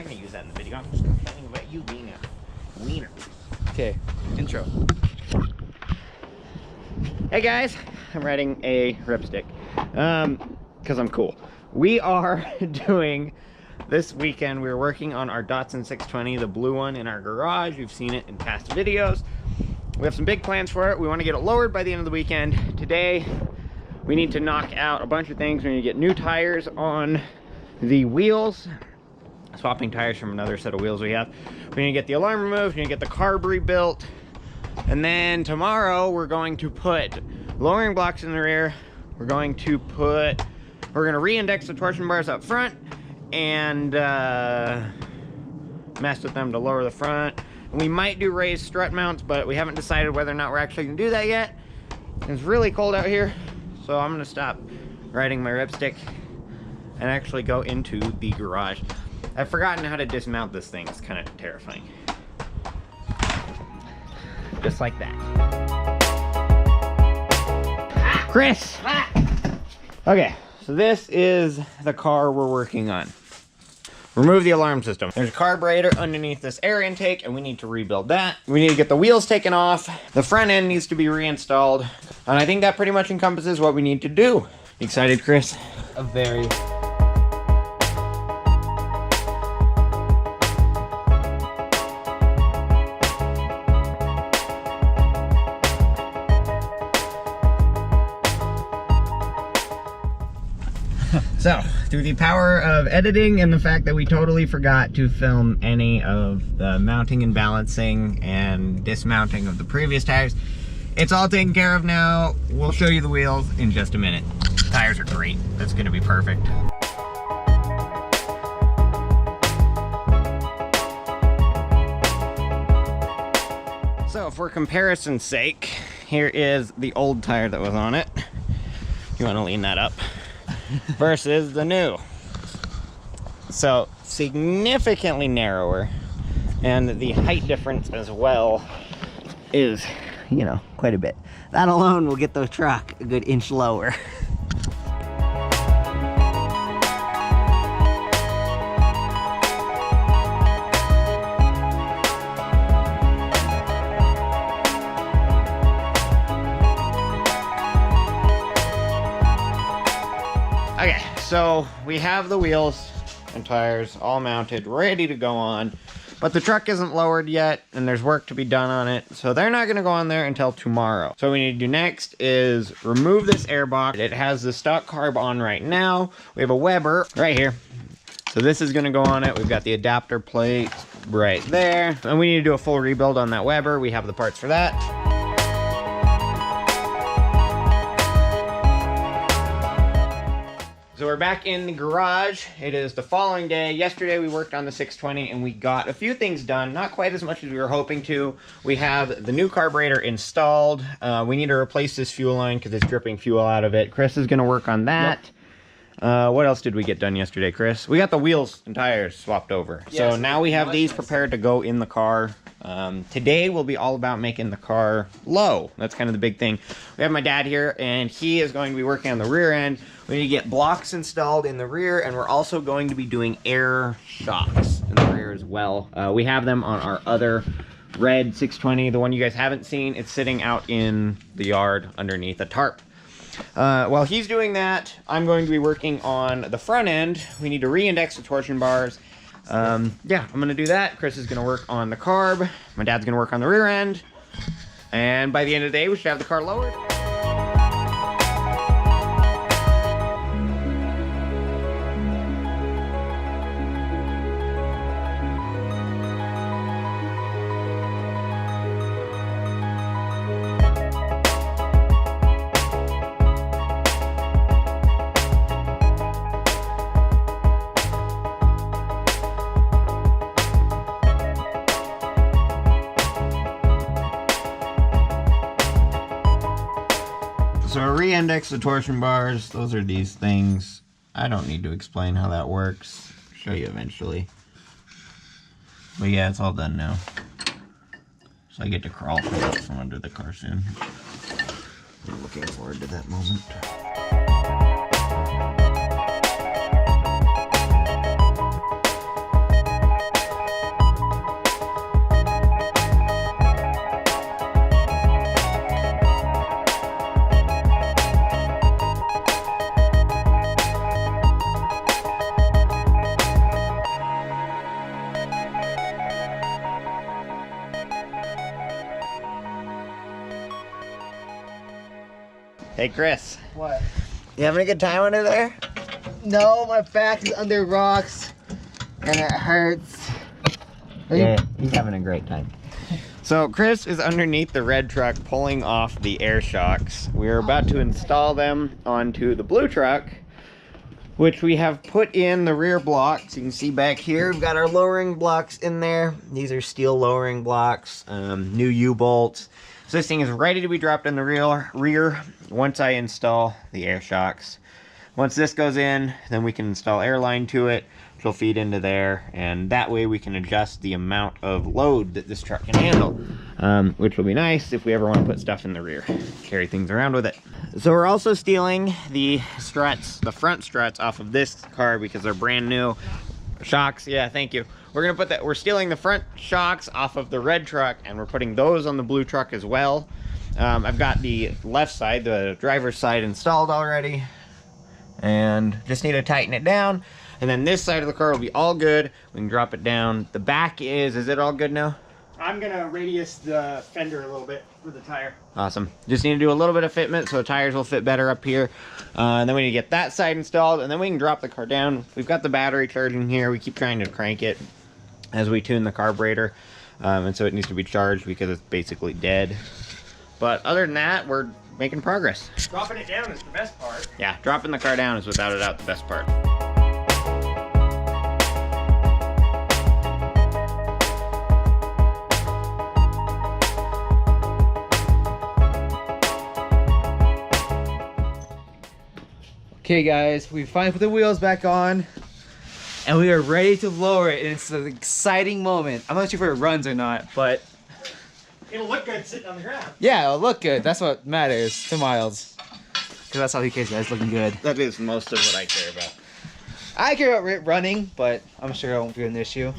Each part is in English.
not gonna use that in the video. I'm just complaining about you being a wiener. Okay, intro. Hey guys, I'm riding a ripstick because I'm cool. We are doing this weekend, we're working on our Datsun 620, the blue one in our garage. You've seen it in past videos. We have some big plans for it. We want to get it lowered by the end of the weekend. Today, we need to knock out a bunch of things. We need to get new tires on the wheels, swapping tires from another set of wheels we have. We need to get the alarm removed, we need to get the carb rebuilt, and then tomorrow we're going to put lowering blocks in the rear. We're going to re-index the torsion bars up front and mess with them to lower the front. And we might do raised strut mounts, but we haven't decided whether or not we're actually gonna do that yet. It's really cold out here, so I'm gonna stop riding my ripstick and actually go into the garage. I've forgotten how to dismount this thing. It's kind of terrifying. Just like that. Chris! Okay, so this is the car we're working on. Remove the alarm system. There's a carburetor underneath this air intake, and we need to rebuild that. We need to get the wheels taken off. The front end needs to be reinstalled. And I think that pretty much encompasses what we need to do. Excited, Chris? Very. So, through the power of editing and the fact that we totally forgot to film any of the mounting and balancing and dismounting of the previous tires, it's all taken care of now. We'll show you the wheels in just a minute. Tires are great. That's gonna be perfect. So, for comparison's sake, here is the old tire that was on it. You wanna lean that up? Versus the new. So significantly narrower, and the height difference as well is, you know, quite a bit. That alone will get the truck a good inch lower. Okay, so we have the wheels and tires all mounted, ready to go on, but the truck isn't lowered yet, and there's work to be done on it, so they're not gonna go on there until tomorrow. So what we need to do next is remove this air box. It has the stock carb on right now. We have a Weber right here. So this is gonna go on it. We've got the adapter plate right there, and we need to do a full rebuild on that Weber. We have the parts for that. So we're back in the garage. It is the following day. Yesterday we worked on the 620 and we got a few things done, not quite as much as we were hoping to. We have the new carburetor installed. We need to replace this fuel line because it's dripping fuel out of it. Chris is gonna work on that. Yep. What else did we get done yesterday, Chris? We got the wheels and tires swapped over. Yeah, so now we have these prepared to go in the car. Today will be all about making the car low. That's kind of the big thing. We have my dad here, and he is going to be working on the rear end. We need to get blocks installed in the rear, and we're also going to be doing air shocks in the rear as well. We have them on our other red 620, the one you guys haven't seen. It's sitting out in the yard underneath a tarp. While he's doing that, I'm going to be working on the front end. We need to re-index the torsion bars. Yeah, I'm gonna do that. Chris is gonna work on the carb. My dad's gonna work on the rear end. And by the end of the day, we should have the car lowered. So I re-index the torsion bars. Those are these things. I don't need to explain how that works. I'll show you eventually. But yeah, it's all done now. So I get to crawl from under the car soon. I'm looking forward to that moment. Hey, Chris. What? You having a good time under there? No, my back is under rocks and it hurts. Yeah, he's having a great time. So Chris is underneath the red truck pulling off the air shocks. We're about to install them onto the blue truck, which we have put in the rear blocks. You can see back here, we've got our lowering blocks in there. These are steel lowering blocks, new U-bolts. So this thing is ready to be dropped in the rear once I install the air shocks. Once this goes in, then we can install airline to it, which will feed into there, and that way we can adjust the amount of load that this truck can handle, which will be nice if we ever want to put stuff in the rear, carry things around with it. So we're also stealing the struts, the front struts off of this car because they're brand new. Shocks, yeah, thank you. We're stealing the front shocks off of the red truck and we're putting those on the blue truck as well. I've got the left side, the driver's side installed already, and just need to tighten it down. And then this side of the car will be all good. We can drop it down. The back is it all good now? I'm gonna radius the fender a little bit with the tire. Awesome. Just need to do a little bit of fitment so the tires will fit better up here. And then we need to get that side installed, and then we can drop the car down. We've got the battery charging here. We keep trying to crank it as we tune the carburetor. And so it needs to be charged because it's basically dead. But other than that, we're making progress. Dropping it down is the best part. Yeah, dropping the car down is without a doubt the best part. Okay, guys, we finally put the wheels back on, and we are ready to lower it. And it's an exciting moment. I'm not sure if it runs or not, but It'll look good sitting on the ground. yeah, it'll look good. That's what matters to Miles, because that's all he cares about. It's looking good. That is most of what I care about. I care about it running, but I'm sure it won't be an issue.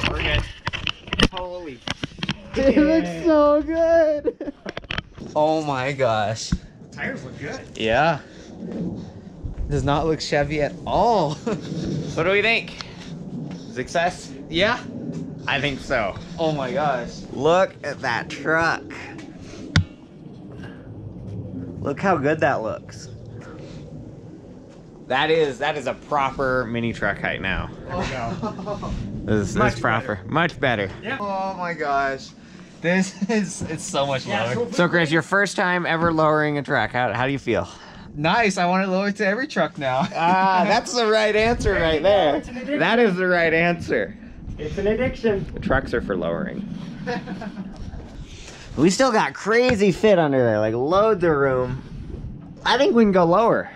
We're good. Holy. It looks so good. Oh my gosh. Tires look good. Yeah. Does not look Chevy at all. What do we think? Success? Yeah? I think so. Oh my gosh. Look at that truck. Look how good that looks. That is a proper mini truck height now. There we go. This is Much proper. Much better. Yeah. Oh my gosh. It's so much Yeah, lower. So Chris, your first time ever lowering a truck. How do you feel? Nice. I want to lower it to every truck now. Ah, that's the right answer right there. It's an addiction. That is the right answer. It's an addiction. The trucks are for lowering. We still got crazy fit under there, like loads of room. I think we can go lower.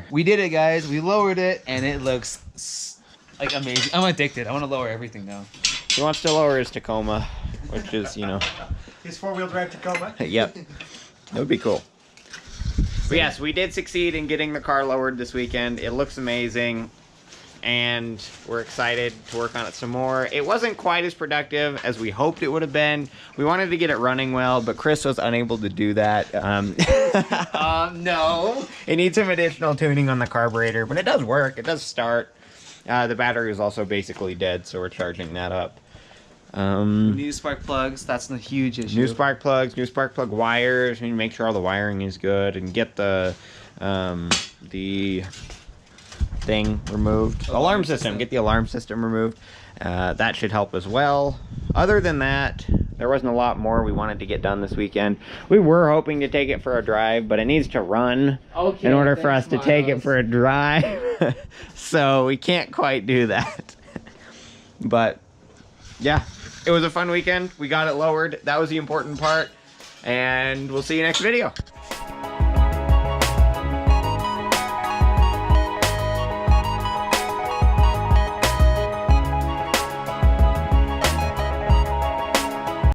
We did it, guys. We lowered it, and it looks like amazing. I'm addicted. I want to lower everything now. He wants to lower his Tacoma, which is, you know, His four-wheel drive Tacoma. yep. That would be cool. But yes, we did succeed in getting the car lowered this weekend. It looks amazing, and we're excited to work on it some more. It wasn't quite as productive as we hoped it would have been. We wanted to get it running well, but Chris was unable to do that. No. It needs some additional tuning on the carburetor, but it does work. It does start. The battery is also basically dead, so we're charging that up. New spark plugs. That's a huge issue. New spark plugs, new spark plug wires. We need to make sure all the wiring is good and get the thing removed. Alarm system. Get the alarm system removed. That should help as well. Other than that, there wasn't a lot more we wanted to get done this weekend. We were hoping to take it for a drive, but it needs to run in order for us to take it for a drive. So we can't quite do that. But yeah, it was a fun weekend. We got it lowered. That was the important part. And we'll see you next video.